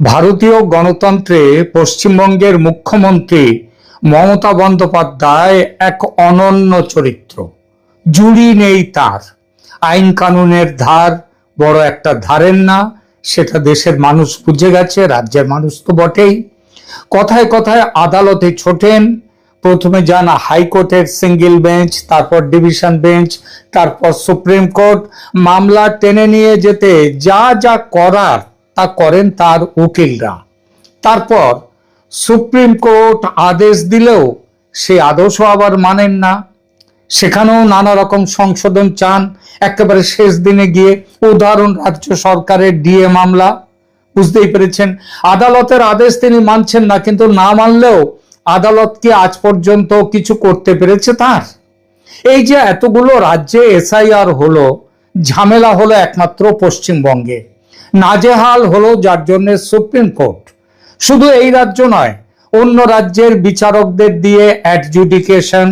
ভারতীয় গণতন্ত্রে পশ্চিমবঙ্গের মুখ্যমন্ত্রী মমতা বন্দ্যোপাধ্যায় এক অনন্য চরিত্র। জুড়ি নেই তার। আইন কানুনের ধার বড় একটা ধারেন না, সেটা দেশের মানুষ বুঝে গেছে, রাজ্যের মানুষ তো বটেই। কথায় কথায় আদালতে ছোটেন। প্রথমে যান হাইকোর্টের সিঙ্গেল বেঞ্চ, তারপর ডিভিশন বেঞ্চ, তারপর সুপ্রিম কোর্ট। মামলা টেনে নিয়ে যেতে যা যা করার তা করেন তার উকিলরা। তারপর সুপ্রিম কোর্ট আদেশ দিলেও সেই আদেশও আবার মানেন না। সেখানেও নানা রকম সংশোধন চান একেবারে শেষ দিনে গিয়ে। উদাহরণ রাজ্য সরকারের ডিএ মামলা, বুঝতেই পেরেছেন। আদালতের আদেশ তিনি মানছেন না, কিন্তু না মানলেও আদালত কি আজ পর্যন্ত কিছু করতে পেরেছে তার? এই যে এতগুলো রাজ্যে এসআইআর হলো, ঝামেলা হলো একমাত্র পশ্চিমবঙ্গে, নাজেহাল হলো যার জন্য সুপ্রিম কোর্ট। শুধু এই রাজ্য নয়, অন্য রাজ্যের বিচারকদের দিয়ে অ্যাডজুডিকেশন,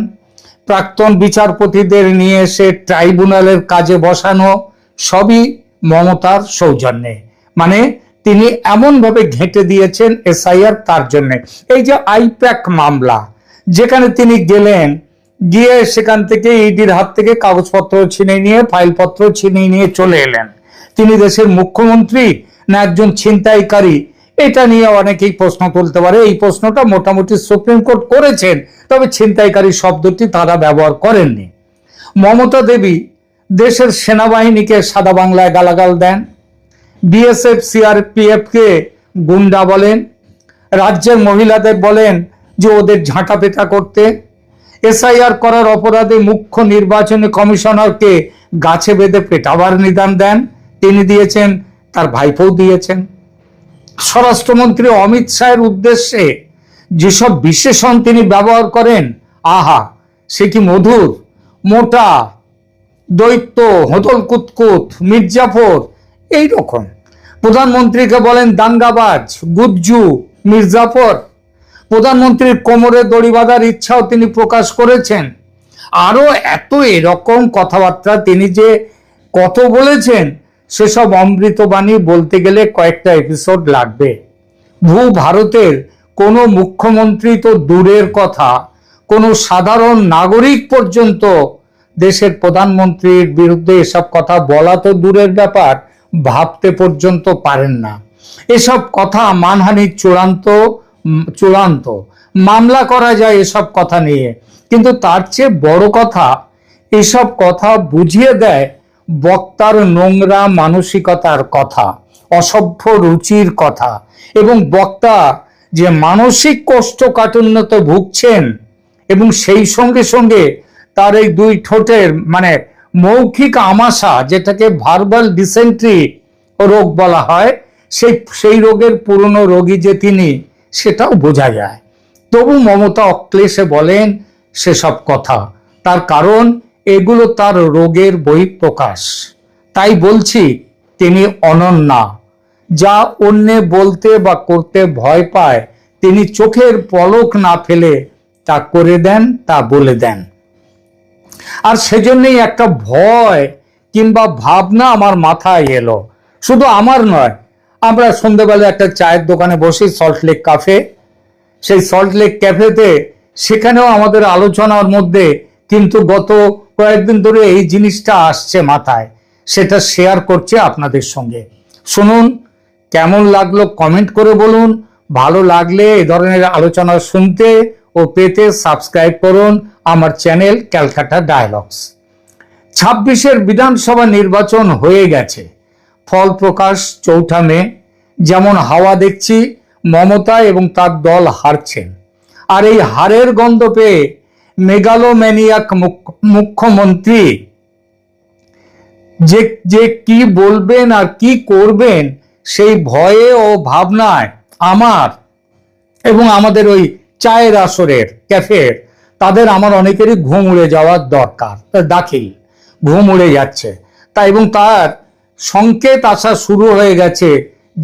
প্রাক্তন বিচারপতিদের নিয়ে এসে ট্রাইব্যুনালের কাজে বসানো, সবই মমতার সৌজন্যে। মানে তিনি এমনভাবে ঘেঁটে দিয়েছেন এসআইআর তার জন্য। এই যে আইপ্যাক মামলা, যেখানে তিনি গেলেন, গিয়ে সেখান থেকে ইডির হাত থেকে কাগজপত্র ছিনিয়ে নিয়ে, ফাইলপত্র ছিনিয়ে নিয়ে চলে এলেন। তিনি দেশের মুখ্যমন্ত্রী না একজন ছিনতাইকারী? এটা নিয়ে অনেকেই প্রশ্ন তুলতে পারে। এই প্রশ্নটা মোটামুটি সুপ্রিম কোর্ট করেছেন, তবে ছিনতাইকারী শব্দটি তারা ব্যবহার করেননি। মমতা দেবী দেশের সেনাবাহিনীকে সাদা বাংলায় গালাগাল দেন, বিএসএফ সিআরপিএফ কে গুন্ডা বলেন, রাজ্যের মহিলাদের বলেন যে ওদের ঝাঁটা পেটা করতে। এসআইআর করার অপরাধে মুখ্য নির্বাচনী কমিশনারকে গাছে বেঁধে পেটাবার নিদান দেন, তিনি দিয়েছেন, তার ভাইপো দিয়েছেন। স্বরাষ্ট্রমন্ত্রী অমিত শাহের উদ্দেশ্যে যেসব বিশেষণ তিনি ব্যবহার করেন, আহা, সে কি মধুর! মোটা, দৈত্য, হোদল কুতকুত, মির্জাফর, এইরকম। প্রধানমন্ত্রীকে বলেন দাঙ্গাবাজ, গুজ্জু, মির্জাফর। প্রধানমন্ত্রীর কোমরে দড়ি বাঁধার ইচ্ছাও তিনি প্রকাশ করেছেন। আরো এত এরকম কথাবার্তা তিনি যে কত বলেছেন, সেসব অমৃতবাণী বলতে গেলে কয়েকটা এপিসোড লাগবে। ভারতের কোনো মুখ্যমন্ত্রী তো দূরের কথা, কোনো সাধারণ নাগরিক পর্যন্ত দেশের প্রধানমন্ত্রীর বিরুদ্ধে এসব কথা বলা তো দূরের ব্যাপার, ভাবতে পর্যন্ত পারেন না। এসব কথা মানহানির চূড়ান্ত মামলা করা যায় এসব কথা নিয়ে। কিন্তু তার চেয়ে বড় কথা, এসব কথা বুঝিয়ে দেয় বক্তার নোংরা মানসিকতার কথা, অসভ্য রুচির কথা, এবং বক্তা যে মানসিক কোষ্ঠকাঠিন্যতে ভুগছেন, এবং সেই সঙ্গে সঙ্গে তার এই দুই ঠোঁটের মানে মৌখিক আমাশা, যেটাকে ভার্বাল ডিসেন্ট্রি রোগ বলা হয়, সেই রোগের পুরনো রোগী যে তিনি, সেটাও বোঝা যায়। তবু মমতা অক্লেশে বলেন সেসব কথা, তার কারণ এগুলো তার রোগের বহিঃপ্রকাশ। তাই বলছি, তিনি অনন্যা। যা অন্যে বলতে বা করতে ভয় পায়, তিনি চোখের পলক না ফেলে তা করে দেন, তা বলে দেন। আর সেজন্যই একটা ভয় কিংবা ভাবনা আমার মাথায় এলো। শুধু আমার নয়, আমরা সন্ধ্যেবেলা একটা চায়ের দোকানে বসি, সল্টলেক ক্যাফে। সেই সল্টলেক ক্যাফেতে, সেখানেও আমাদের আলোচনার মধ্যে কিন্তু গত কয়েকদিন ধরে এই জিনিসটা আসছে মাথায়, সেটা শেয়ার করছি আপনাদের সঙ্গে। শুনুন, কেমন লাগলো কমেন্ট করে বলুন। ভালো লাগলে এই ধরনের আলোচনা শুনতে ও পেতে সাবস্ক্রাইব করুন আমার চ্যানেল ক্যালকাটা ডায়ালগস। 26-এর বিধানসভা নির্বাচন হয়ে গেছে, ফল প্রকাশ 4 মে। যেমন হাওয়া দেখছি, মমতা এবং তার দল হারছেন। আর এই হারের গন্ধ পেয়ে মেগালোম্যানিয়াক মুখ্যমন্ত্রী যে কি বলবেন আর কি করবেন, সেই ভয়ে ও ভাবনায় আমার এবং আমাদের ওই চায়ের আসরের ক্যাফের আমার অনেকেরই ঘুম উড়ে যাওয়ার দরকার, দাখিল ঘুম উড়ে যাচ্ছে। তাই এবং তার সংকেত আসা শুরু হয়ে গেছে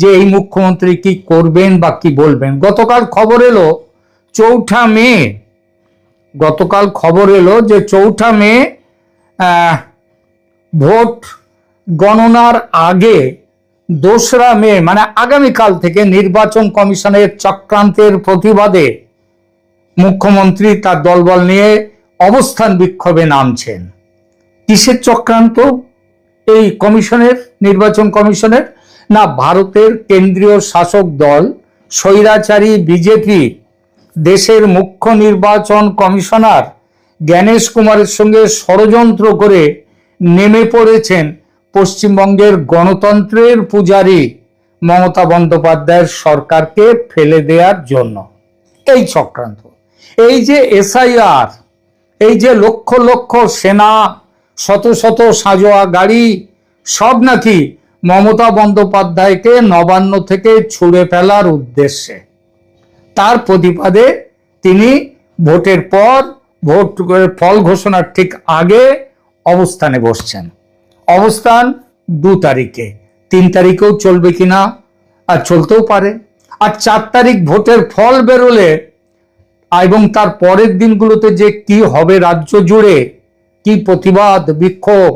যে এই মুখ্যমন্ত্রী কি করবেন বা কি বলবেন। গতকাল খবর এলো 4 মে, যে 4 মে ভোট গণনার আগে 2রা মে মানে আগামীকাল থেকে নির্বাচন কমিশনের চক্রান্তের প্রতিবাদে মুখ্যমন্ত্রী তার দলবল নিয়ে অবস্থান বিক্ষোভে নামছেন। কিসের চক্রান্ত এই কমিশনের, নির্বাচন কমিশনের? না, ভারতের কেন্দ্রীয় শাসক দল স্বৈরাচারী বিজেপি দেশের মুখ্য নির্বাচন কমিশনার জ্ঞানেশ কুমারের সঙ্গে ষড়যন্ত্র করে নেমে পড়েছেন পশ্চিমবঙ্গের গণতন্ত্রের পূজারী মমতা বন্দ্যোপাধ্যায়ের সরকারকে ফেলে দেওয়ার জন্য। এই চক্রান্ত, এই যে এসআইআর, এই যে লক্ষ লক্ষ সেনা, শত শত সাজোয়া গাড়ি, সব নাকি মমতা বন্দ্যোপাধ্যায়কে নবান্ন থেকে ছুড়ে ফেলার উদ্দেশ্যে। তার প্রতিবাদে তিনি ভোটের পর, ভোট ফল ঘোষণার ঠিক আগে অবস্থানে বসছেন। অবস্থান 2 তারিখে, 3 তারিখেও চলবে কিনা, আর চলতেও পারে। আর 4 তারিখ ভোটের ফল বেরোলে এবং তার পরের দিনগুলোতে যে কি হবে রাজ্য জুড়ে, কি প্রতিবাদ, বিক্ষোভ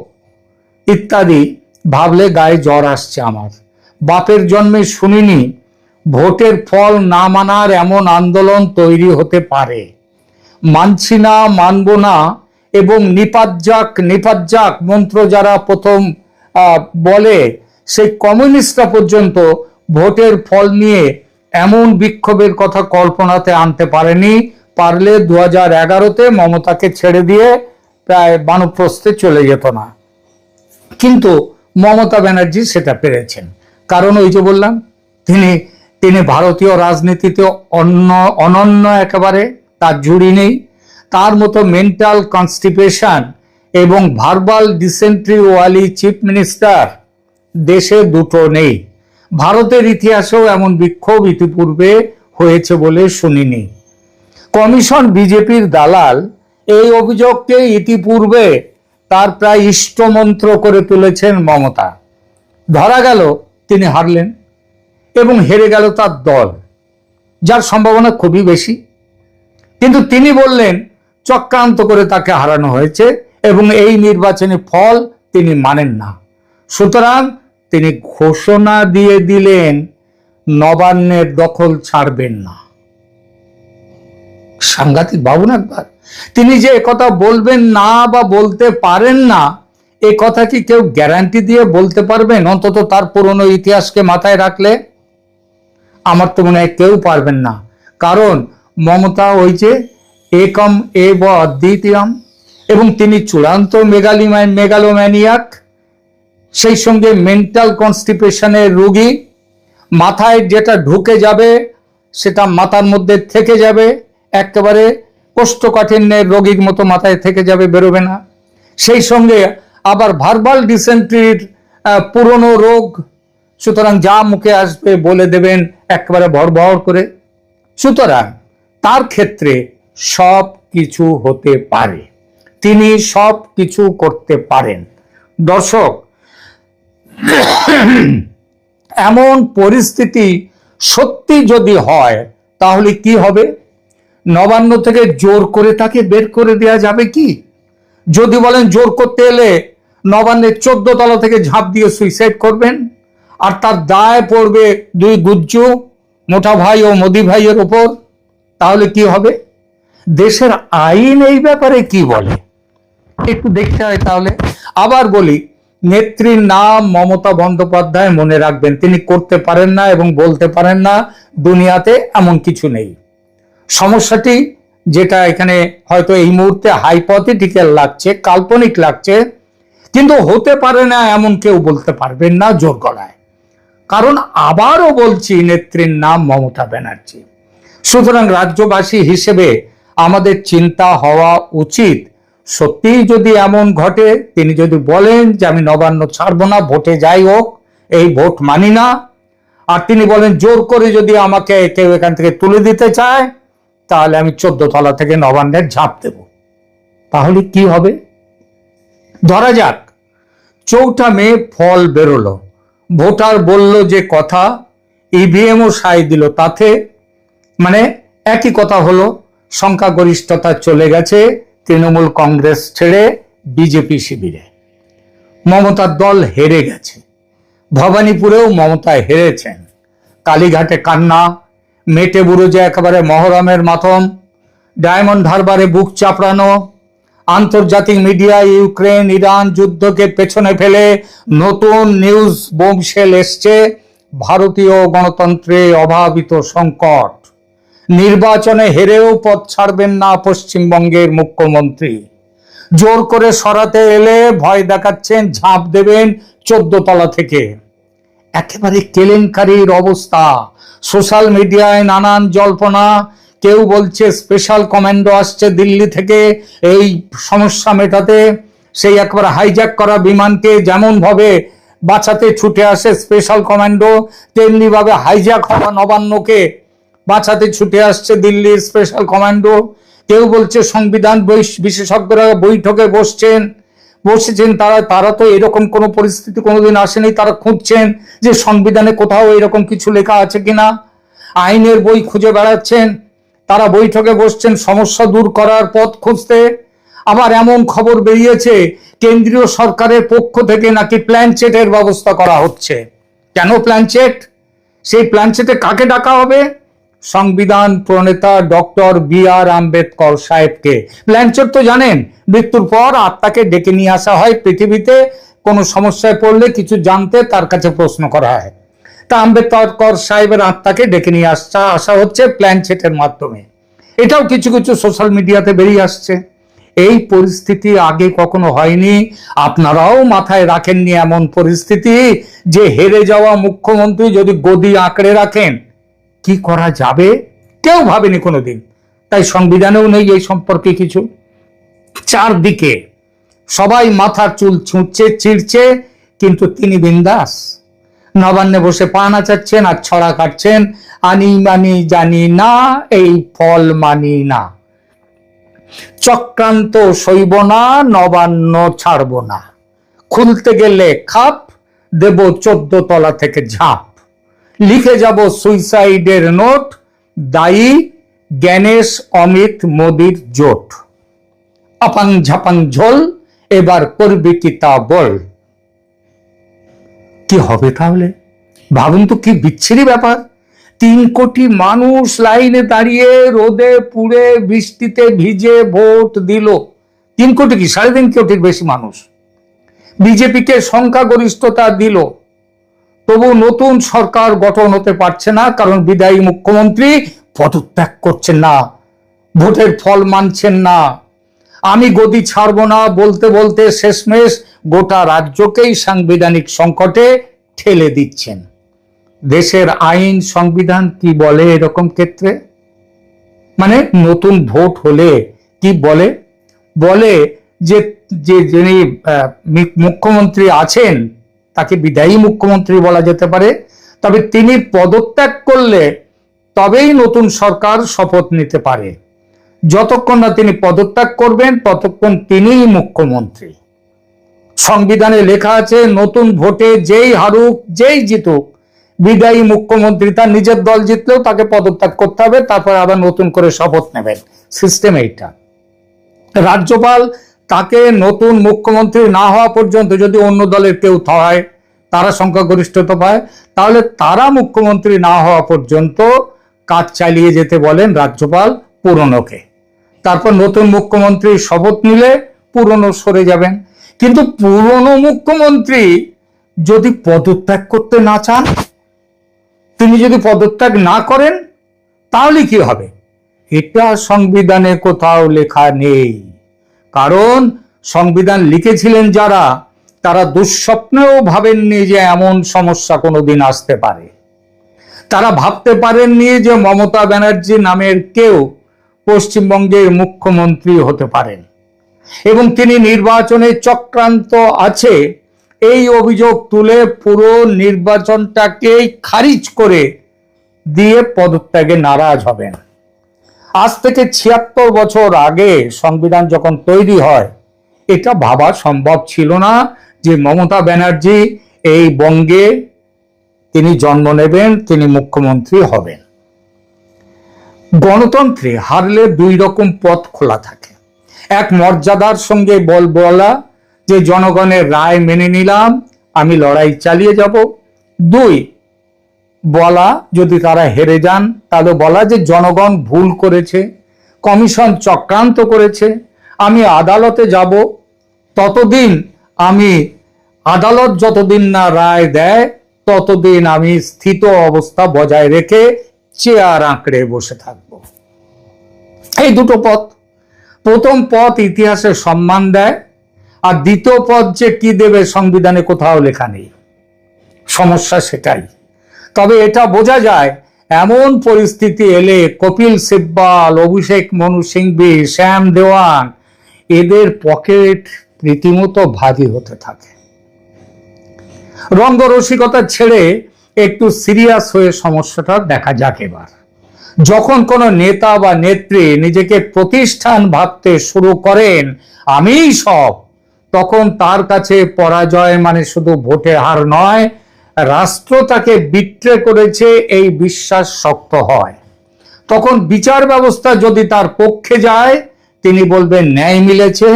ইত্যাদি, ভাবলে গায়ে জ্বর আসছে আমার। বাপের জন্মে শুনিনি ভোটের ফল না মানার এমন আন্দোলন তৈরি হতে পারে। মানছি না, মানব না এবং নিপাজ্জাক মন্ত্র যারা প্রথম বলে, সেই কমিউনিস্টরা পর্যন্ত ভোটের ফল নিয়ে এমন বিক্ষোভের কথা কল্পনাতে আনতে পারেনি। পারলে 2011-তে মমতাকে ছেড়ে দিয়ে প্রায় বানপ্রস্থে চলে যেত না, কিন্তু মমতা ব্যানার্জি সেটা পেরেছেন। কারণ ওই যে বললাম, তিনি ভারতীয় রাজনীতিতে অনন্য একেবারে, তার জুড়ি নেই। তার মতো মেন্টাল কনস্টিপেশন এবং ভার্বাল ডিসেন্ট্রি ওয়ালি চিফ মিনিস্টার দেশে দুটো নেই। ভারতের ইতিহাসেও এমন বিক্ষোভ ইতিপূর্বে হয়েছে বলে শুনিনি। কমিশন বিজেপির দালাল এই অভিযোগকে ইতিপূর্বে তার প্রায় ইষ্টমন্ত্র করে তুলেছেন মমতা। ধরা গেল তিনি হারলেন এবং হেরে গেল তার দল, যার সম্ভাবনা খুবই বেশি। কিন্তু তিনি বললেন চক্রান্ত করে তাকে হারানো হয়েছে এবং এই নির্বাচনী ফল তিনি মানেন না। সুতরাং তিনি ঘোষণা দিয়ে দিলেন নবান্নের দখল ছাড়বেন না। সাংঘাতিক ভাবুন একবার। তিনি যে একথা বলবেন না বা বলতে পারেন না, এ কথা কি কেউ গ্যারান্টি দিয়ে বলতে পারবেন? অন্তত তার পুরনো ইতিহাসকে মাথায় রাখলে আমার তো মনে হয় কেউ পারবেন না। কারণ মমতা ওই যে একম এব অদ্বিতীয়ম, এবং তিনি চূড়ান্ত মেগালোম্যানিয়াক, সেই সঙ্গে মেন্টাল কনস্টিপেশনের রোগী। মাথায় যেটা ঢুকে যাবে সেটা মাথার মধ্যে থেকে যাবে, একেবারে কোষ্ঠকাঠিন্যের রোগীর মতো মাথায় থেকে যাবে, বেরোবে না। সেই সঙ্গে আবার ভার্বাল ডিসেন্ট্রির পুরনো রোগ, সুতরাং যা মুখে আসবে বলে দেবেন একেবারে ভরভর করে। সুতরাং তার ক্ষেত্রে সব কিছু হতে পারে, তিনি সব কিছু করতে পারেন। দর্শক, এমন পরিস্থিতি সত্যি যদি হয় তাহলে কি হবে? নবান্ন থেকে জোর করে তাকে বের করে দেওয়া যাবে কি? যদি বলেন জোর করতে এলে নবান্নের 14 তলা থেকে ঝাঁপ দিয়ে সুইসাইড করবেন, আর তার দায় পড়বে 2 গুজ্জু, মোটা ভাই ও মোদি ভাইয়ের ওপর, তাহলে কি হবে? দেশের আইন এই ব্যাপারে কি বলে একটু দেখতে হয়। তাহলে আবার বলি, নেত্রীর নাম মমতা বন্দ্যোপাধ্যায়, মনে রাখবেন তিনি করতে পারেন না এবং বলতে পারেন না, দুনিয়াতে এমন কিছু নেই। সমস্যাটি যেটা এখানে হয়তো এই মুহূর্তে হাইপোথেটিক্যাল লাগছে, কাল্পনিক লাগছে, কিন্তু হতে পারে না এমন কেউ বলতে পারবেন না জোর গলায়। কারণ আবারও বলছি, নেত্রীর নাম মমতা ব্যানার্জি। সুতরাং রাজ্যবাসী হিসেবে আমাদের চিন্তা হওয়া উচিত, সত্যিই যদি এমন ঘটে, তিনি যদি বলেন যে আমি নবান্ন ছাড়বো না, ভোটে যাই হোক, এই ভোট মানি না, আর তিনি বলেন জোর করে যদি আমাকে কেউ এখান থেকে তুলে দিতে চায় তাহলে আমি 14 তলা থেকে নবান্নের ঝাঁপ দেব, তাহলে কি হবে? ধরা যাক 4 মে ফল বেরোলো, ভোটার বলল যে কথা, ইভিএমও সায় দিল, তাতে মানে একই কথা হলো, সংখ্যাগরিষ্ঠতা চলে গেছে তৃণমূল কংগ্রেস ছেড়ে বিজেপি শিবিরে, মমতার দল হেরে গেছে। ভবানীপুরেও মমতা হেরেছেন। কালীঘাটে কান্না, মেটে বুরুজে একেবারে মহরমের মাতম, ডায়মন্ড হারবারে বুক চাপড়ানো, আন্তর্জাতিক মিডিয়া ইউক্রেন ইরান যুদ্ধকে পেছনে ফেলে নতুন নিউজ বোমশেল এসছে, ভারতীয় গণতন্ত্রে অভাবিত সংকট, নির্বাচনে হেরেও পথ ছাড়বেন না পশ্চিমবঙ্গের মুখ্যমন্ত্রী, জোর করে সরাতে এলে ভয় দেখাচ্ছেন ঝাঁপ দেবেন 14 তলা থেকে। একেবারে কেলেঙ্কারির অবস্থা। সোশ্যাল মিডিয়ায় নানান জল্পনা, কেউ বলছে স্পেশাল কমান্ডো আসছে দিল্লি থেকে এই সমস্যা মেটাতে, সেই একবার হাইজ্যাক করা বিমানকে যেমন ভাবে বাঁচাতে ছুটে আসে স্পেশাল কমান্ডো, তেমনি ভাবে হাইজ্যাক হওয়া নবান্নকে বাঁচাতে ছুটে আসছে দিল্লির স্পেশাল কমান্ডো। কেউ বলছে সংবিধান বিশেষজ্ঞরা বৈঠকে বসেছেন তারা তো এরকম কোনো পরিস্থিতি কোনোদিন আসেনি, তারা খুঁজছেন যে সংবিধানে কোথাও এরকম কিছু লেখা আছে কিনা, আইনের বই খুঁজে বেড়াচ্ছেন, তারা বৈঠকে বসছেন সমস্যা দূর করার পথ খুঁজতে। আবার এমন খবর বেরিয়েছে কেন্দ্রীয় সরকারের পক্ষ থেকে নাকি প্ল্যানচেটের ব্যবস্থা করা হচ্ছে। কেন প্ল্যানচেট? সেই প্ল্যানচেটে কাকে ডাকা হবে? সংবিধান প্রণেতা ডক্টর বি.আর. আম্বেদকর সাহেবকে। প্ল্যানচেট তো জানেন, মৃত্যুর পর আত্মাকে ডেকে নিয়ে আসা হয় পৃথিবীতে, কোনো সমস্যায় পড়লে কিছু জানতে তার কাছে প্রশ্ন করা হয়। তা আম্বেদকর সাহেবের আত্মাকে ডেকে নিয়ে আসা হচ্ছে প্ল্যানচেটের মাধ্যমে। এটাও কিছু কিছু সোশ্যাল মিডিয়াতে বেরিয়ে আসছে। এই পরিস্থিতি আগে কখনো হয়নি। আপনারাও মাথায় রাখেননি এমন পরিস্থিতি যে হেরে যাওয়া মুখ্যমন্ত্রী যদি গদি আঁকড়ে রাখেন কি করা যাবে, কেউ ভাবেনি কোনোদিন। তাই সংবিধানেও নেই এই সম্পর্কে কিছু। চারদিকে সবাই মাথার চুল ছুঁড়ছে চিড়ছে, কিন্তু তিনি বিন্দাস নবান্নে বসে পা নাচাচ্ছেন আর ছড়া কাটছেন, আনি মানি জানি না, এই ফল মানি না, চক্রান্ত সইব না, নবান্ন ছাড়ব না, খুলতে গেলে খাপ দেব 14 তলা থেকে ঝাঁপ, লিখে যাব সুইসাইডের নোট, দায়ী জ্ঞানেশ অমিত মোদির জোট, আপাং ঝাপাং ঝোল, এবার করবি কি তা বল। কি হবে তাহলে? ভাবুন তো, কি বিচ্ছিরি ব্যাপার। 3 কোটি মানুষ লাইনে দাঁড়িয়ে রোদে পুড়ে বৃষ্টিতে ভিজে ভোট দিল। 3 কোটি কি 3.5 কোটির বেশি মানুষ বিজেপিকে সংখ্যাগরিষ্ঠতা দিল। তবু নতুন সরকার গঠন হতে পারছে না, কারণ বিদায়ী মুখ্যমন্ত্রী পদত্যাগ করছেন না, ভোটের ফল মানছেন না। আমি গদি ছাড়ব না বলতে বলতে শেষমেশ গোটা রাজ্যকেই সাংবিধানিক সংকটে ঠেলে দিচ্ছেন। দেশের আইন সংবিধান কি বলে এরকম ক্ষেত্রে? মানে নতুন ভোট হলে কি বলে? বলে যে যিনি মুখ্যমন্ত্রী আছেন তাকে বিদায়ী মুখ্যমন্ত্রী বলা যেতে পারে, তবে তিনি পদত্যাগ করলে তবেই নতুন সরকার শপথ নিতে পারে। যতক্ষণ না তিনি পদত্যাগ করবেন ততক্ষণ তিনিই মুখ্যমন্ত্রী। সংবিধানে লেখা আছে নতুন ভোটে যেই হারুক যেই জিতুক, বিদায়ী মুখ্যমন্ত্রী তার নিজের দল জিতলেও তাকে পদত্যাগ করতে হবে, তারপর আবার নতুন করে শপথ নেবেন। সিস্টেম এইটা। রাজ্যপাল তাকে নতুন মুখ্যমন্ত্রী না হওয়া পর্যন্ত যদি অন্য দলের কেউ হয়, তারা সংখ্যাগরিষ্ঠতা পায়, তাহলে তারা মুখ্যমন্ত্রী না হওয়া পর্যন্ত কাজ চালিয়ে যেতে বলেন রাজ্যপাল পুরনোকে। তারপর নতুন মুখ্যমন্ত্রী শপথ নিলে পুরনো সরে যাবেন। কিন্তু পুরনো মুখ্যমন্ত্রী যদি পদত্যাগ করতে না চান, তিনি যদি পদত্যাগ না করেন, তাহলে কি হবে? এটা সংবিধানে কোথাও লেখা নেই। কারণ সংবিধান লিখেছিলেন যারা, তারা দুঃস্বপ্নেও ভাবেননি যে এমন সমস্যা কোনোদিন আসতে পারে। তারা ভাবতে পারেননি যে মমতা ব্যানার্জি নামের কেউ পশ্চিমবঙ্গের মুখ্যমন্ত্রী হতে পারেন এবং তিনি নির্বাচনে চক্রান্ত আছে এই অভিযোগ তুলে পুরো নির্বাচনটাকেই খারিজ করে দিয়ে পদত্যাগে নারাজ হবেন। আজ থেকে 76 বছর আগে সংবিধান যখন তৈরি হয়, এটা ভাবা সম্ভব ছিল না যে মমতা ব্যানার্জি এই বঙ্গে তিনি জন্ম নেবেন, তিনি মুখ্যমন্ত্রী হবেন। গণতন্ত্রে হারলে 2 রকম পথ খোলা থাকে। এক, মর্যাদার সঙ্গে বলা যে জনগণের রায় মেনে নিলাম, আমি লড়াই চালিয়ে যাব। দুই, বলা যদি তারা হেরে যান তাহলে বলা যে জনগণ ভুল করেছে, কমিশন চক্রান্ত করেছে, আমি আদালতে যাব, ততদিন আমি আদালত যতদিন না রায় দেয় ততদিন আমি স্থিত অবস্থা বজায় রেখে চেয়ার আঁকড়ে বসে থাকব। এই দুটো পথ। প্রথম পথ ইতিহাসে সম্মান দেয়, আর দ্বিতীয় পথ যে কি দেবে সংবিধানে কোথাও লেখা নেই। সমস্যা সেটাই। তবে এটা বোঝা যায় এমন পরিস্থিতি এলে কপিল সিব্বল, অভিষেক মনু সিংভি, শ্যাম দেওয়ান এদের পকেট রীতিমতো ভারী হতে থাকে। রঙ্গরসিকতা ছেড়ে একটু সিরিয়াস হয়ে সমস্যাটা দেখা যাক এবার। যখন কোনো নেতা বা নেত্রী নিজেকে প্রতিষ্ঠান ভাবতে শুরু করেন আমিই সব, তখন তার কাছে পরাজয় মানে শুধু ভোটে হার নয়, রাষ্ট্র তাকে বিট্রে করেছে এই বিশ্বাস শক্ত হয়। তখন বিচার ব্যবস্থা যদি তার পক্ষে যায় তিনি বলবেন ন্যায় মিলেছে,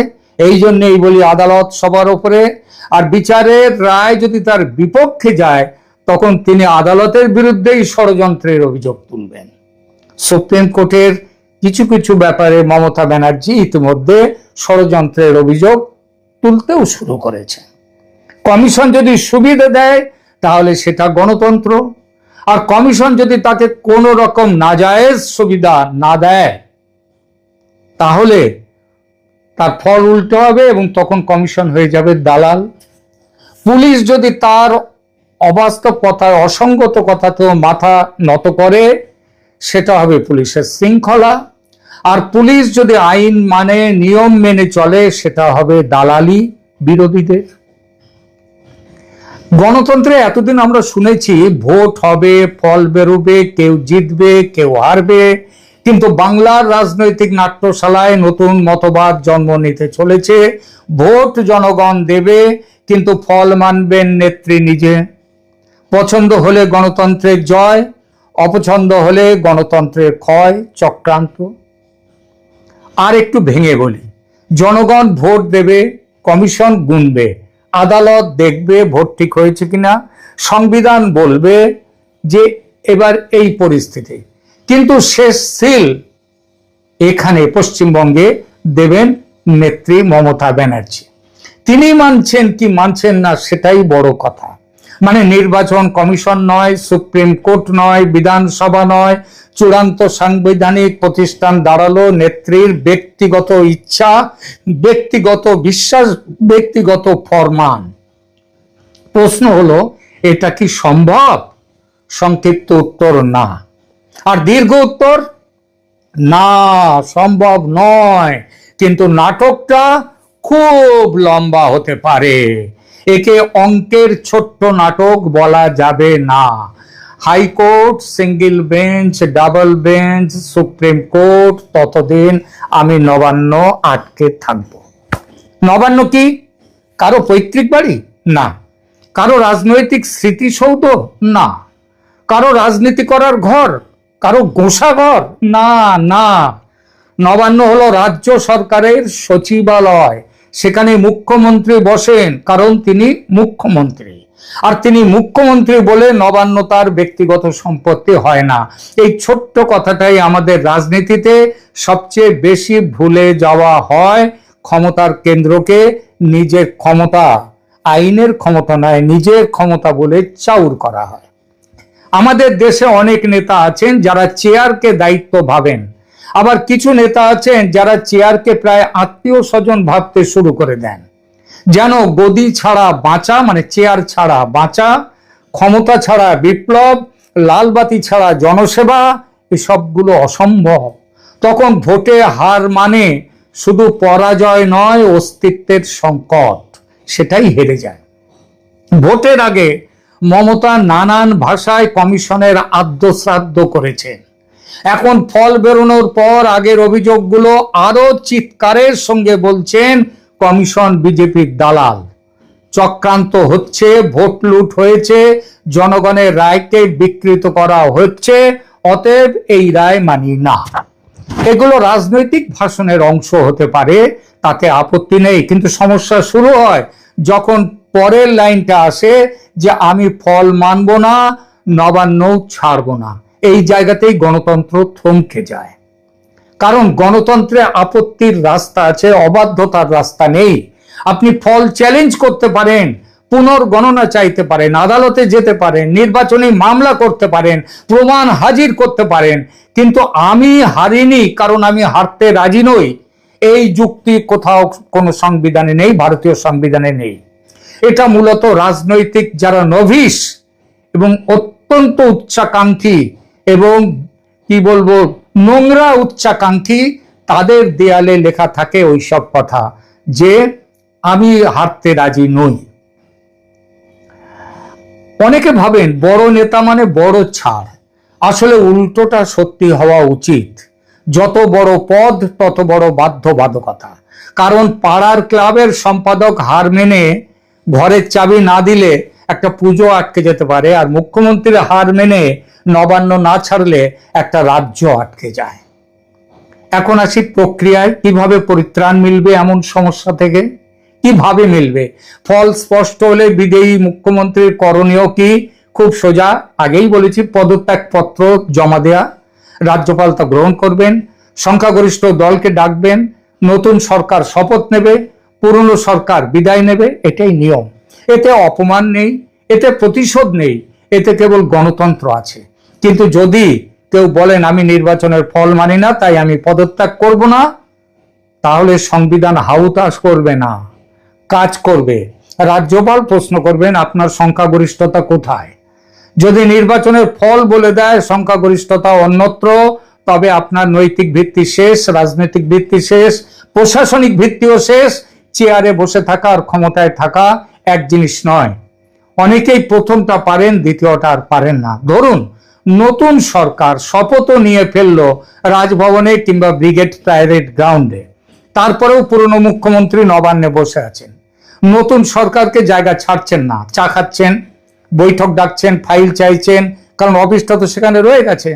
এই জন্যই বলি আদালত সবার উপরে। আর বিচারের রায় যদি তার বিপক্ষে যায় তখন তিনি আদালতের বিরুদ্ধেই ষড়যন্ত্রের অভিযোগ তুলবেন। সুপ্রিম কোর্টের কিছু কিছু ব্যাপারে মমতা ব্যানার্জি ইতিমধ্যে ষড়যন্ত্রের অভিযোগ তুলতেও শুরু করেছে। কমিশন যদি সুবিধা দেয় তাহলে সেটা গণতন্ত্র, আর কমিশন যদি তাকে কোনো রকম নাজায়েজ সুবিধা না দেয় তাহলে তার ফল উল্টো হবে এবং তখন কমিশন হয়ে যাবে দালাল। পুলিশ যদি তার অবাস্তব কথায়, অসঙ্গত কথাতেও মাথা নত করে সেটা হবে পুলিশের শৃঙ্খলা, আর পুলিশ যদি আইন মানে, নিয়ম মেনে চলে সেটা হবে দালালি বিরোধীদের। গণতন্ত্রে এতদিন আমরা শুনেছি ভোট হবে, ফল বেরোবে, কেউ জিতবে কেউ হারবে, কিন্তু বাংলার রাজনৈতিক নাট্যশালায় নতুন মতবাদ জন্ম নিতে চলেছে। ভোট জনগণ দেবে কিন্তু ফল মানবেন নেত্রী নিজে। পছন্দ হলে গণতন্ত্রের জয়, অপছন্দ হলে গণতন্ত্রের ক্ষয়, চক্রান্ত। আর একটু ভেঙে বলি, জনগণ ভোট দেবে, কমিশন গুনবে, আদালত দেখবে ভোট ঠিক হয়েছে কিনা, সংবিধান বলবে যে এবার এই পরিস্থিতি, কিন্তু শেষ সিল এখানে পশ্চিমবঙ্গে দেবেন নেত্রী মমতা ব্যানার্জি। তিনি মানছেন কি মানছেন না সেটাই বড় কথা। মানে নির্বাচন কমিশন নয়, সুপ্রিম কোর্ট নয়, বিধানসভা নয়, চূড়ান্ত সাংবিধানিক প্রতিষ্ঠান দাঁড়ালো নেত্রীর ব্যক্তিগত ইচ্ছা, ব্যক্তিগত বিশ্বাস, ব্যক্তিগত ফরমান। প্রশ্ন হলো এটা কি সম্ভব? সংক্ষিপ্ত উত্তর না, আর দীর্ঘ উত্তর না, সম্ভব নয়। কিন্তু নাটকটা খুব লম্বা হতে পারে। একে অঙ্কের ছোট্ট নাটক বলা যাবে না। High court, single bench, double bench, supreme court, ততদিন আমি নবান্ন আটকে থাকব। নবান্ন কি কারো পৈতৃক বাড়ি? না। কারো রাজনৈতিক স্মৃতিসৌধ? না। কারো রাজনীতি করার ঘর? কারো গোষাঘর? না না। নবান্ন হলো রাজ্য সরকারের সচিবালয়। সেখানে মুখ্যমন্ত্রী বসেন কারণ তিনি মুখ্যমন্ত্রী, আর তিনি মুখ্যমন্ত্রী বলে নবান্ন তার ব্যক্তিগত সম্পত্তি হয় না। এই ছোট্ট কথাটাই আমাদের রাজনীতিতে সবচেয়ে বেশি ভুলে যাওয়া হয়। ক্ষমতার কেন্দ্রকে নিজের ক্ষমতা, আইনের ক্ষমতা নয়, নিজের ক্ষমতা বলে চাউর করা হয়। আমাদের দেশে অনেক নেতা আছেন যারা চেয়ারকে দায়িত্ব ভাবেন, আবার কিছু নেতা আছেন যারা চেয়ারকে প্রায় আত্মীয় স্বজন ভাবতে শুরু করে দেন। যেন গদি ছাড়া বাঁচা মানে চেয়ার ছাড়া বাঁচা, ক্ষমতা ছাড়া বিপ্লব, লালবাতি ছাড়া জনসেবা, এসবগুলো অসম্ভব। তখন ভোটে হার মানে শুধু পরাজয় নয়, অস্তিত্বের সংকট, সেটাই হেরে যায়। ভোটের আগে মমতা নানান ভাষায় কমিশনের আদ্যশ্রাদ্ধ করেছেন। এখন ফল বেরোনোর পর আগের অভিযোগগুলো আরো চিৎকারের সঙ্গে বলছেন কমিশন বিজেপির দালাল, চক্রান্ত হচ্ছে, ভোট লুট হয়েছে, জনগণের রায়কে বিকৃত করা হচ্ছে, অতএব এই রায় মানি না। এগুলো রাজনৈতিক ভাষণের অংশ হতে পারে, তাতে আপত্তি নেই, কিন্তু সমস্যা শুরু হয় যখন পরের লাইনটা আসে যে আমি ফল মানব না, নবান্ন ছাড়ব না। এই জায়গাতেই গণতন্ত্র থমকে যায়। কারণ গণতন্ত্রে আপত্তির রাস্তা আছে, অবাধ্যতার রাস্তা নেই। আপনি ফল চ্যালেঞ্জ করতে পারেন, পুনর্গণনা চাইতে পারেন, আদালতে যেতে পারেন, নির্বাচনী মামলা করতে পারেন, প্রমাণ হাজির করতে পারেন, কিন্তু আমি হারিনি কারণ আমি হারতে রাজি নই, এই যুক্তি কোথাও কোনো সংবিধানে নেই, ভারতীয় সংবিধানে নেই। এটা মূলত রাজনৈতিক যারা নভিস এবং অত্যন্ত উচ্চাকাঙ্ক্ষী এবং কি বলবো নোংরা উচ্চাকাঙ্ক্ষী, তাদের দেয়ালে লেখা থাকে ওইসব কথা যে আমি হারতে রাজি নই। অনেকে ভাবেন বড় নেতা মানে বড় ছাড়, আসলে উল্টোটা সত্যি হওয়া উচিত। যত বড় পদ তত বড় বাধ্যবাধকতা। কারণ পাড়ার ক্লাবের সম্পাদক হার মেনে ঘরের চাবি না দিলে একটা পুজো আটকে যেতে পারে, আর মুখ্যমন্ত্রীর হার মেনে নবান্ন না ছাড়লে একটা রাজ্য আটকে যায়। এখন আসি প্রক্রিয়ায়, কিভাবে পরিত্রাণ মিলবে এমন সমস্যা থেকে, কিভাবে মিলবে? ফল স্পষ্ট হলে বিদেয়ী মুখ্যমন্ত্রীর করণীয় কি? খুব সোজা, আগেই বলেছি, পদত্যাগপত্র জমা দেয়া, রাজ্যপাল তা গ্রহণ করবেন, সংখ্যাগরিষ্ঠ দলকে ডাকবেন, নতুন সরকার শপথ নেবে, পুরনো সরকার বিদায় নেবে। এটাই নিয়ম। এতে অপমান নেই, এতে প্রতিশোধ নেই, এতে কেবল গণতন্ত্র আছে। কিন্তু যদি কেউ বলেন আমি নির্বাচনের ফল মানি না তাই আমি পদত্যাগ করব না, তাহলে সংবিধান হাউতাশ করবে না, কাজ করবে। রাজ্যপাল প্রশ্ন করবেন আপনার সংখ্যাগরিষ্ঠতা কোথায়। যদি নির্বাচনের ফল বলে দেয় সংখ্যাগরিষ্ঠতা অন্যত্র, তবে আপনার নৈতিক ভিত্তি শেষ, রাজনৈতিক ভিত্তি শেষ, প্রশাসনিক ভিত্তিও শেষ। চেয়ারে বসে থাকা আর ক্ষমতায় থাকা এক জিনিস নয়। অনেকেই প্রথমটা পারেন, দ্বিতীয়টা আর পারেন না। ধরুন নতুন সরকার শপথও নিয়ে ফেললো রাজভবনে কিংবা ব্রিগেড প্যারেড গ্রাউন্ডে, তারপরেও পুরনো মুখ্যমন্ত্রী নবান্নে বসে আছেন, নতুন সরকারকে জায়গা ছাড়ছেন না, চা খাচ্ছেন, বৈঠক ডাকছেন, ফাইল চাইছেন, কারণ অফিসটা তো সেখানে রয়ে গেছে।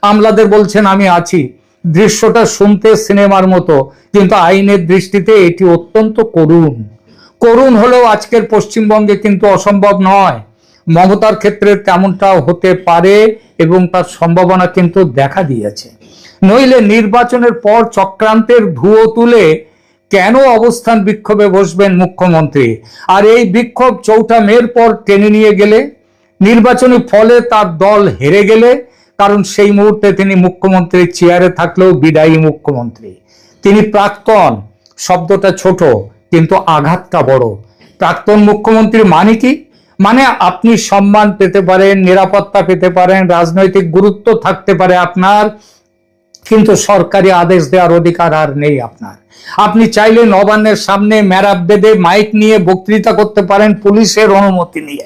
আমলাদের বলছেন আমি আছি। দৃশ্যটা শুনতে সিনেমার মতো, কিন্তু আইনের দৃষ্টিতে এটি অত্যন্ত করুণ। করুণ হলেও আজকের পশ্চিমবঙ্গে কিন্তু অসম্ভব নয়। মমতার ক্ষেত্রে তেমনটাও হতে পারে এবং তার সম্ভাবনা কিন্তু দেখা দিয়েছে। নইলে নির্বাচনের পর চক্রান্তের ধুয়ো তুলে কেন অবস্থান বিক্ষোভে বসবেন মুখ্যমন্ত্রী? আর এই বিক্ষোভ 4 মের পর টেনে নিয়ে গেলে, নির্বাচনী ফলে তার দল হেরে গেলে, কারণ সেই মুহূর্তে তিনি মুখ্যমন্ত্রীর চেয়ারে থাকলেও বিদায়ী মুখ্যমন্ত্রী। তিনি প্রাক্তন শব্দটা ছোট কিন্তু আঘাতটা বড়। প্রাক্তন মুখ্যমন্ত্রী মানে কি? মানে আপনি সম্মান পেতে পারেন, নিরাপত্তা পেতে পারেন, রাজনৈতিক গুরুত্ব থাকতে পারে আপনার, কিন্তু সরকারি আদেশ দেওয়ার অধিকার আর নেই আপনার। আপনি চাইলে নবান্নের সামনে ম্যারাপ বেঁধে মাইক নিয়ে বক্তৃতা করতে পারেন পুলিশের অনুমতি নিয়ে,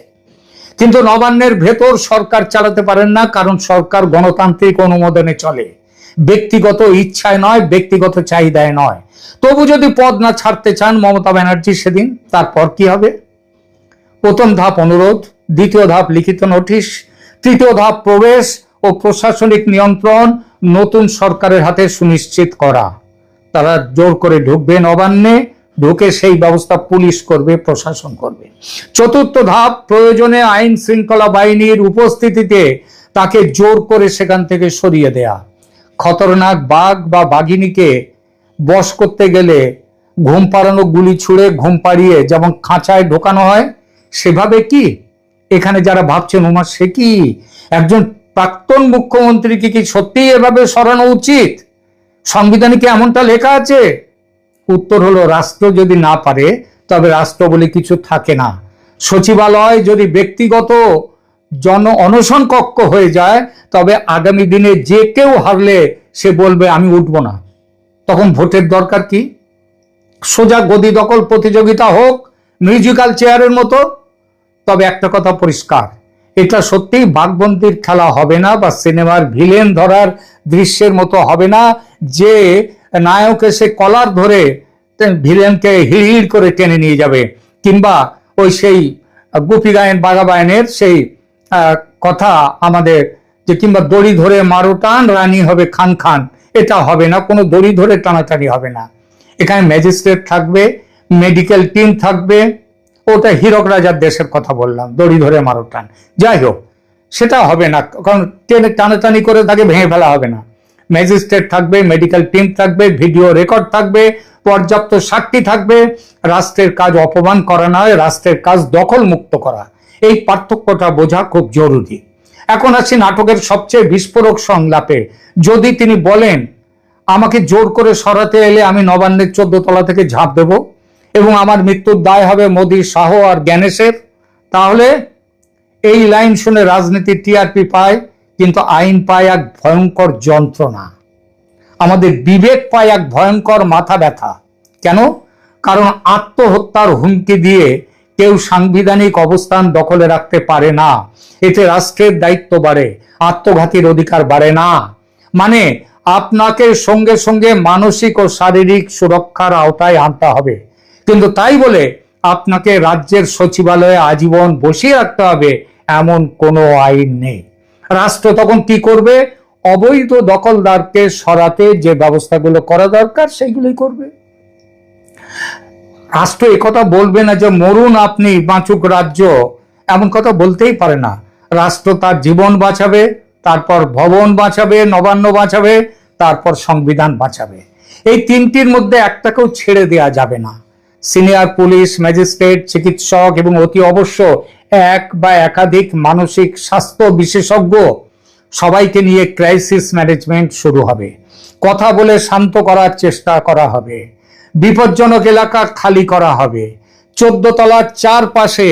কিন্তু নবান্নের ভেতর সরকার চালাতে পারেন না, কারণ সরকার গণতান্ত্রিক অনুমোদনে চলে, ব্যক্তিগত ইচ্ছায় নয়, ব্যক্তিগত চাহিদায় নয়। তবু যদি পদ না ছাড়তে চান মমতা ব্যানার্জি সেদিন, তারপর কি হবে? প্রথম ধাপ অনুরোধ, দ্বিতীয় ধাপ লিখিত নোটিশ, তৃতীয় ধাপ প্রবেশ ও প্রশাসনিক নিয়ন্ত্রণ নতুন সরকারের হাতে সুনিশ্চিত করা। তারা জোর করে ঢুকবে নবান্নে, ঢুকে সেই ব্যবস্থা পুলিশ করবে, প্রশাসন করবে। চতুর্থ ধাপ, প্রয়োজনে আইন শৃঙ্খলা বাহিনীর উপস্থিতিতে তাকে জোর করে সেখান থেকে সরিয়ে দেয়া। খতরনাক বাঘ বা বাঘিনীকে বশ করতে গেলে ঘুম পাড়ানো গুলি ছুড়ে ঘুম পাড়িয়ে যেমন খাঁচায় ঢোকানো হয়, সেভাবে কি এখানে যারা ভাবছেন ওমা সে কি একজন প্রাক্তন মুখ্যমন্ত্রীকে কি সত্যিই এভাবে সরানো উচিত? সংবিধানে কি এমনটা লেখা আছে? উত্তর হলো রাষ্ট্র যদি না পারে তবে রাষ্ট্র বলে কিছু থাকে না। সচিবালয় যদি ব্যক্তিগত অনশন কক্ষ হয়ে যায়, তবে আগামী দিনে যে কেউ হারলে সে বলবে আমি উঠবো না। তখন ভোটের দরকার কি? সোজা গদি দখল প্রতিযোগিতা হোক মিউজিক্যাল চেয়ারের মতো। তবে একটা কথা পরিষ্কার, এটা সত্যিই বাঘবন্দির খেলা হবে না, বা সিনেমার ভিলেন ধরার দৃশ্যের মতো হবে না যে নায়ক এসে কলার ধরে ভিলেনকে হিড় করে টেনে নিয়ে যাবে, কিংবা ওই সেই গুপি গায়েন বাঘা বায়নের সেই কথা আমাদের যে কিংবা দড়ি ধরে মারো টান রানী হবে খান খান। এটা হবে না, কোনো দড়ি ধরে টানাটানি হবে না। এখানে ম্যাজিস্ট্রেট থাকবে, মেডিকেল টিম থাকবে, ওটা হীরক রাজার দেশের কথা বললাম, দড়ি ধরে মারো টান। যাই হোক, সেটা হবে না, কারণ টেনে টানাটানি করে তাকে ভেঙে ফেলা হবে না। ম্যাজিস্ট্রেট থাকবে, মেডিকেল টিম থাকবে, ভিডিও রেকর্ড থাকবে, পর্যাপ্ত সাক্ষী থাকবে। রাষ্ট্রের কাজ অপমান করা নয়, রাষ্ট্রের কাজ দখল মুক্ত করা। এই পার্থক্যটা বোঝা খুব জরুরি। এখন আসি নাটকের সবচেয়ে বিস্ফোরক সংলাপে। যদি তিনি বলেন, আমাকে জোর করে সরাতে এলে আমি নবান্নের 14 তলা থেকে ঝাঁপ দেব এবং আমার মৃত্যুর দায় হবে মোদী, শাহ আর জ্ঞানেশের, তাহলে এই লাইন শুনে রাজনীতি টিআরপি পায়, কিন্তু আইন পায় এক ভয়ঙ্কর যন্ত্রণা। আমাদের বিবেক পায় এক ভয়ঙ্কর মাথা ব্যথা। কেন? কারণ আত্মহত্যার হুমকি দিয়ে কেউ সাংবিধানিক অবস্থান দখলে রাখতে পারে না। এতে রাষ্ট্রের দায়িত্ব বাড়ে, আত্মঘাতীর অধিকার বাড়ে না। মানে আপনাকে সঙ্গে সঙ্গে মানসিক ও শারীরিক সুরক্ষার আওতায় আনতে হবে, কিন্তু তাই বলে আপনাকে রাজ্যের সচিবালয়ে আজীবন বসিয়ে রাখতে হবে এমন কোনো আইন নেই। রাষ্ট্র তখন কি করবে? অবৈধ দখলদারকে সরাতে যে ব্যবস্থাগুলো করা দরকার সেগুলোই করবে। রাষ্ট্র একথা বলবে না যে মরুন আপনি, বাঁচুক রাজ্য, এমন কথা বলতেই পারে না। রাষ্ট্র তার জীবন বাঁচাবে, তারপর ভবন বাঁচাবে, নবান্ন বাঁচাবে, তারপর সংবিধান বাঁচাবে। এই তিনটির মধ্যে একটাকেও ছেড়ে দেয়া যাবে না। সিনিয়র পুলিশ, ম্যাজিস্ট্রেট, চিকিৎসক এবং অতি অবশ্য এক বা একাধিক মানসিক স্বাস্থ্য বিশেষজ্ঞ, সবাইকে নিয়ে ক্রাইসিস ম্যানেজমেন্ট শুরু হবে। কথা বলে শান্ত করার চেষ্টা করা হবে, বিপজ্জনক এলাকা খালি করা হবে, 14 তলার চারপাশে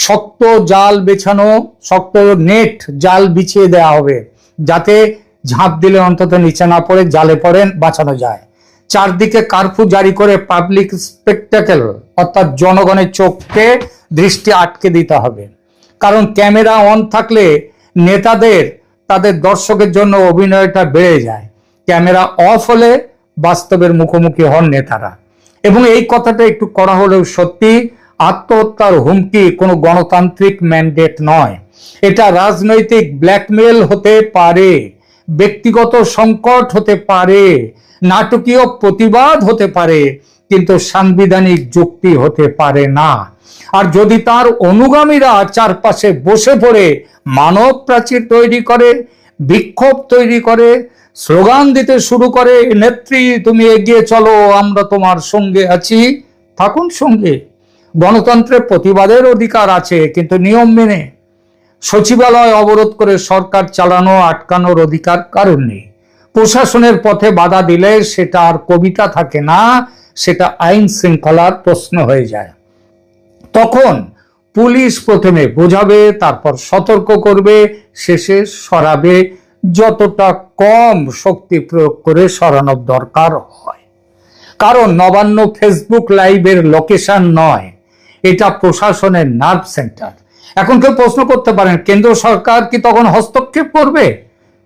শক্ত জাল বেছানো, শক্ত নেট জাল বিছিয়ে দেওয়া হবে, যাতে ঝাঁপ দিলে অন্তত নিচে না পড়ে জালে পড়ে বাঁচানো যায়। চারদিকে কারফিউ জারি করে পাবলিক স্পেকটাকেল অর্থাৎ জনগণের চোখকে দৃষ্টি আটকে দিতে হবে। কারণ ক্যামেরা অন থাকলে নেতাদের তাদের দর্শকের জন্য অভিনয়টা বেড়ে যায়, ক্যামেরা অফ হলে বাস্তবের মুখোমুখি হন নেতারা। এবং এই কথাটা একটু করা হলেও সত্যি, আত্মহত্যার হুমকি কোনো গণতান্ত্রিক ম্যান্ডেট নয়। এটা রাজনৈতিক ব্ল্যাকমেল হতে পারে, ব্যক্তিগত সংকট হতে পারে, নাটকীয় প্রতিবাদ হতে পারে, কিন্তু সাংবিধানিক যুক্তি হতে পারে না। আর যদি তার অনুগামীরা চারপাশে বসে পড়ে মানব প্রাচীর তৈরি করে, বিক্ষোভ তৈরি করে, স্লোগান দিতে শুরু করে, নেত্রী তুমি এগিয়ে চলো, আমরা তোমার সঙ্গে আছি, থাকুন সঙ্গে। গণতন্ত্রে প্রতিবাদের অধিকার আছে, কিন্তু নিয়ম মেনে। সচিবালয় অবরোধ করে সরকার চালানো আটকানোর অধিকার কারণ নেই। প্রশাসনের পথে বাধা দিলে সেটা আর কবিতা থাকে না, সেটা আইন শৃঙ্খলার প্রশ্ন হয়ে যায়। তখন পুলিশ প্রথমে বোঝাবে, তারপর সতর্ক করবে, শেষে সরাবে, যতটা কম শক্তি প্রয়োগ করে সরানোর দরকার হয়। কারণ নবান্ন ফেসবুক লাইভের লোকেশন নয়, এটা প্রশাসনের নার্ভ সেন্টার। এখন কেউ প্রশ্ন করতে পারেন, কেন্দ্র সরকার কি তখন হস্তক্ষেপ করবে?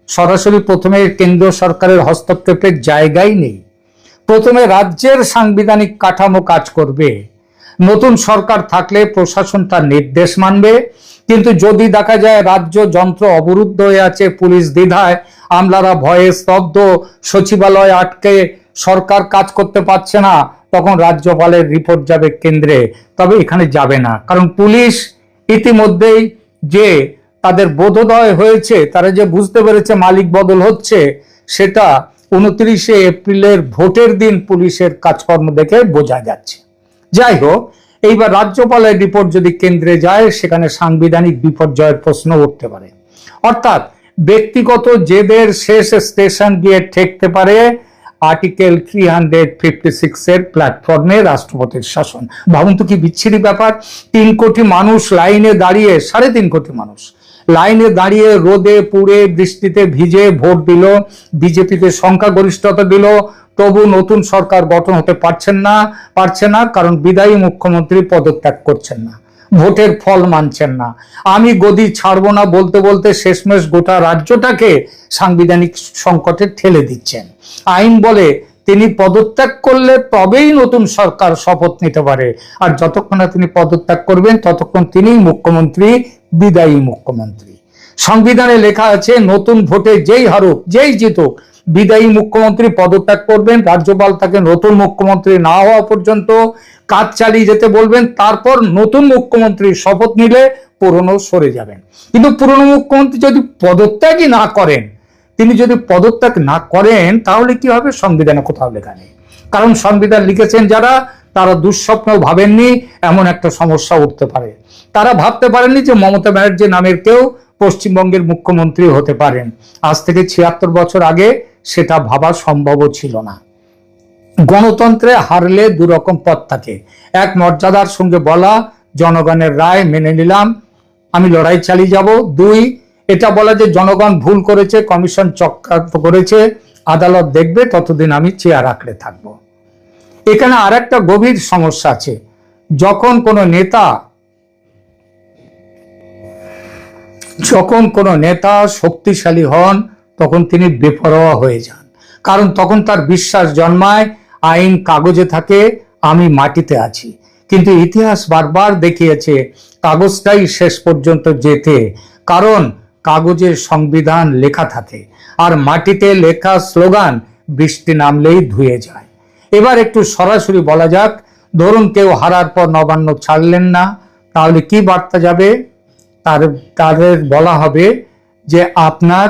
সরাসরি প্রথমে কেন্দ্র সরকারের হস্তক্ষেপের জায়গাই নেই। প্রথমে রাজ্যের সাংবিধানিক কাঠামো কাজ করবে। নতুন সরকার থাকলে প্রশাসন তার নির্দেশ মানবে, কিন্তু যদি দেখা যায় রাজ্য যন্ত্র অবরুদ্ধ হয়ে আছে, পুলিশ দ্বিধায়, আমলারা ভয়ে স্তব্ধ, সচিবালয় আটকে সরকার কাজ করতে পারছে না, তখন রাজ্যপালের রিপোর্ট যাবে কেন্দ্রে। তবে এখানে যাবে না, কারণ পুলিশ ইতিমধ্যেই যে তাদের বোধোদয় হয়েছে, তারা যে বুঝতে পেরেছে মালিক বদল হচ্ছে, সেটা 29শে এপ্রিলের ভোটের দিন পুলিশের কাজকর্ম দেখে বোঝা যাচ্ছে। যাই হোক, এইবার রাজ্যপালের রিপোর্ট যদি কেন্দ্রে যায়, সেখানে সাংবিধানিক বিপর্যয়ের প্রশ্ন উঠতে পারে। অর্থাৎ ব্যক্তিগত জেদের শেষ স্টেশন গিয়ে ঠেকতে পারে আর্টিকেল 356 এর প্ল্যাটফর্মে রাষ্ট্রপতির শাসন। ভাবুন তো কি বিচ্ছিরি ব্যাপার। 3 কোটি মানুষ লাইনে দাঁড়িয়ে, 3.5 কোটি মানুষ লাইনে দাঁড়িয়ে রোদে পুড়ে বৃষ্টিতে ভিজে ভোট দিল, বিজেপিতে সংখ্যাগরিষ্ঠতা দিল, তবু নতুন সরকার গঠন হতে পারছে না, কারণ বিদায়ী মুখ্যমন্ত্রী পদত্যাগ করছেন না, ভোটের ফল মানছেন না। আমি গদি ছাড়বো না বলতে বলতে শেষমেশ গোটা রাজ্যটাকে সাংবিধানিক সংকটে ঠেলে দিচ্ছেন। আইন বলে তিনি পদত্যাগ করলে তবেই নতুন সরকার শপথ নিতে পারে, আর যতক্ষণ না তিনি পদত্যাগ করবেন ততক্ষণ তিনি মুখ্যমন্ত্রী, বিদায়ী মুখ্যমন্ত্রী। সংবিধানে লেখা আছে, নতুন ভোটে যেই হারুক যেই জিতুক বিদায়ী মুখ্যমন্ত্রী পদত্যাগ করবেন, রাজ্যপাল তাকে নতুন মুখ্যমন্ত্রী না হওয়া পর্যন্ত কাজ চালিয়ে যেতে বলবেন, তারপর নতুন মুখ্যমন্ত্রী শপথ নিলে পুরনো সরে যাবেন। কিন্তু পুরনো মুখ্যমন্ত্রী যদি পদত্যাগই না করেন, তিনি যদি পদত্যাগ না করেন, তাহলে কি হবে? সংবিধানে কোথাও লেখা নেই। কারণ সংবিধান লিখেছেন যারা, তারা দুঃস্বপ্ন ভাবেননি এমন একটা সমস্যা উঠতে পারে। তারা ভাবতে পারেননি যে মমতা ব্যানার্জি নামের কেউ পশ্চিমবঙ্গের মুখ্যমন্ত্রী হতে পারেন। আজ থেকে ৭৬ বছর আগে সেটা ভাবা সম্ভবও ছিল না। গণতন্ত্রে হারলে দুরকম পথ থাকে। এক, মর্যাদার সঙ্গে বলা জনগণের রায় মেনে নিলাম, আমি লড়াই চালিয়ে যাব। দুই, এটা বলা যে জনগণ ভুল করেছে, কমিশন চক্রান্ত করেছে, আদালত দেখবে, ততদিন আমি চেয়ার আঁকড়ে থাকবো। এখানে আর একটা গভীর সমস্যা আছে। যখন কোনো নেতা শক্তিশালী হন, তখন তিনি বেপরোয়া হয়ে যান। কারণ তখন তার বিশ্বাস জন্মায় আইন কাগজে থাকে, আমি মাটিতে আছি। কিন্তু ইতিহাস বারবার দেখিয়েছে কাগজটাই শেষ পর্যন্ত জেতে। কারণ কাগজে সংবিধান লেখা থাকে, আর মাটিতে লেখা স্লোগান বৃষ্টি নামলেই ধুয়ে যায়। এবার একটু সরাসরি বলা যাক, ধরুন কেউ হারার পর নবান্ন ছাড়লেন না, তাহলে কি বার্তা যাবে? তাদের বলা হবে যে আপনাদের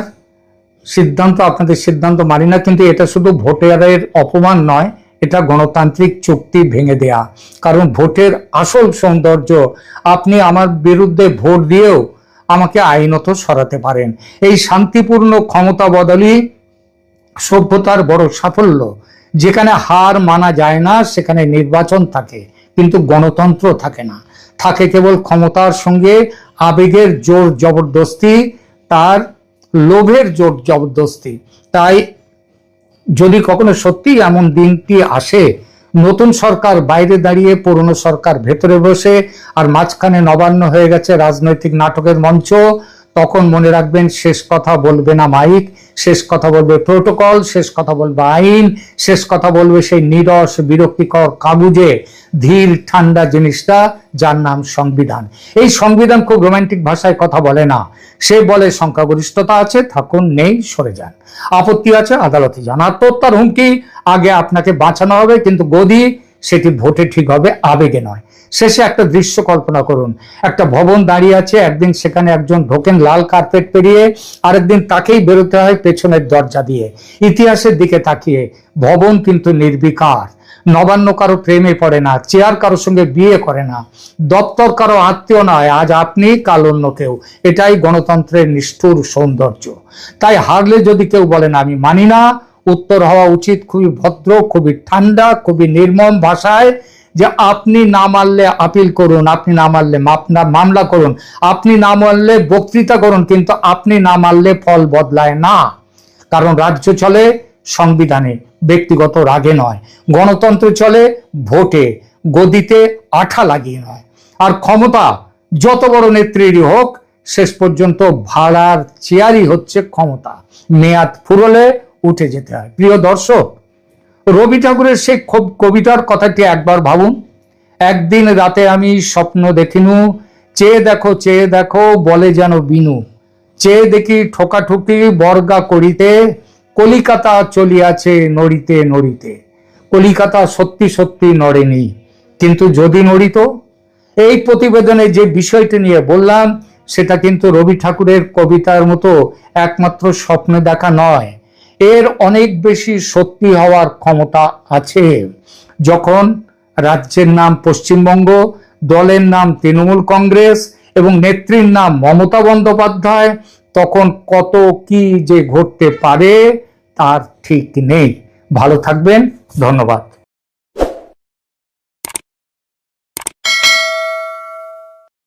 সিদ্ধান্ত মানি না। কিন্তু এটা শুধু ভোটারের অপমান নয়, এটা গণতান্ত্রিক চুক্তি ভেঙে দেয়া। কারণ ভোটের আসল সৌন্দর্য, আপনি আমার বিরুদ্ধে ভোট দিয়েও আমাকে আইনত সরাতে পারেন। এই শান্তিপূর্ণ ক্ষমতা বদলই সভ্যতার বড় সাফল্য। যেখানে হার মানা যায় না, সেখানে নির্বাচন থাকে, কিন্তু গণতন্ত্র থাকে না। থাকে কেবল ক্ষমতার সঙ্গে আবেগের জোর জবরদস্তি, তার লোভের জোর জবরদস্তি। তাই যদি কখনো সত্যি এমন দিনটি আসে, নতুন সরকার বাইরে দাঁড়িয়ে, পুরনো সরকার ভেতরে বসে, আর মাঝখানে নবান্ন হয়ে গেছে রাজনৈতিক নাটকের মঞ্চ, তখন মনে রাখবেন, শেষ কথা বলবে না মাইক, শেষ কথা বলবে প্রোটোকল, শেষ কথা বলবে আইন, শেষ কথা বলবে সেই নিরস বিরক্তিকর কাগুজে ধীর ঠান্ডা জিনিসটা, যার নাম সংবিধান। এই সংবিধান খুব রোমান্টিক ভাষায় কথা বলে না। সে বলে সংখ্যাগরিষ্ঠতা আছে, থাকুন, নেই সরে যান, আপত্তি আছে আদালতে যান, আত্মহত্যার হুমকি, আগে আপনাকে বাঁচানো হবে, কিন্তু গদি সেটি ভোটে ঠিক হবে, আবেগে নয়। শেষে একটা দৃশ্য কল্পনা করুন, একটা ভবন দাঁড়িয়ে আছে, একদিন সেখানে একজন ঢোকেন লাল কার্পেট পেরিয়ে, আরেকদিন তাকেই বেরোতে হয় পেছনের দরজা দিয়ে। ইতিহাসের দিকে তাকিয়ে ভবন কিন্তু নির্বিকার। নবান্ন কারো প্রেমে পড়ে না, চেয়ার কারো সঙ্গে বিয়ে করে না, দপ্তর কারো আত্মীয় নয়, আজ আপনি কাল অন্য কেউ। এটাই গণতন্ত্রের নিষ্ঠুর সৌন্দর্য। তাই হারলে যদি কেউ বলেন আমি মানি না, উত্তর হওয়া উচিত খুবই ভদ্র, খুবই ঠান্ডা, খুবই নির্মম ভাষায়, যে আপনি না মানলে আপিল করুন, আপনি না মানলে মামলা করুন, আপনি না মানলে বক্তৃতা করুন, কিন্তু আপনি না মানলে ফল বদলায় না। কারণ রাজ্য চলে সংবিধানে, ব্যক্তিগত রাগে নয়। গণতন্ত্র চলে ভোটে, গদিতে আঠা লাগিয়ে নয়। আর ক্ষমতা যত বড় নেত্রীরই হোক, শেষ পর্যন্ত ভাড়ার চেয়ারই হচ্ছে ক্ষমতা। মেয়াদ ফুরলে উঠে যেতে হয়। প্রিয় দর্শক, রবি ঠাকুরের সেই কবিতার কথাটি একবার ভাবুন। একদিন রাতে আমি স্বপ্ন দেখিনু, চেয়ে দেখো বলে যেন বিনু, চেয়ে দেখি ঠোকাঠুকি বর্গা করিতে, কলিকাতা চলিয়াছে নড়িতে নড়িতে। কলিকাতা সত্যি সত্যি নড়েনি, কিন্তু যদি নড়িত। এই প্রতিবেদনে যে বিষয়টি নিয়ে বললাম, সেটা কিন্তু রবি ঠাকুরের কবিতার মতো একমাত্র স্বপ্ন দেখা নয়, এর অনেক বেশি সত্যি হওয়ার ক্ষমতা আছে। যখন রাজ্যের নাম পশ্চিমবঙ্গ, দলের নাম তৃণমূল কংগ্রেস এবং নেত্রীর নাম মমতা বন্দ্যোপাধ্যায়, তখন কত কি যে ঘটতে পারে তার ঠিক নেই। ভালো থাকবেন, ধন্যবাদ।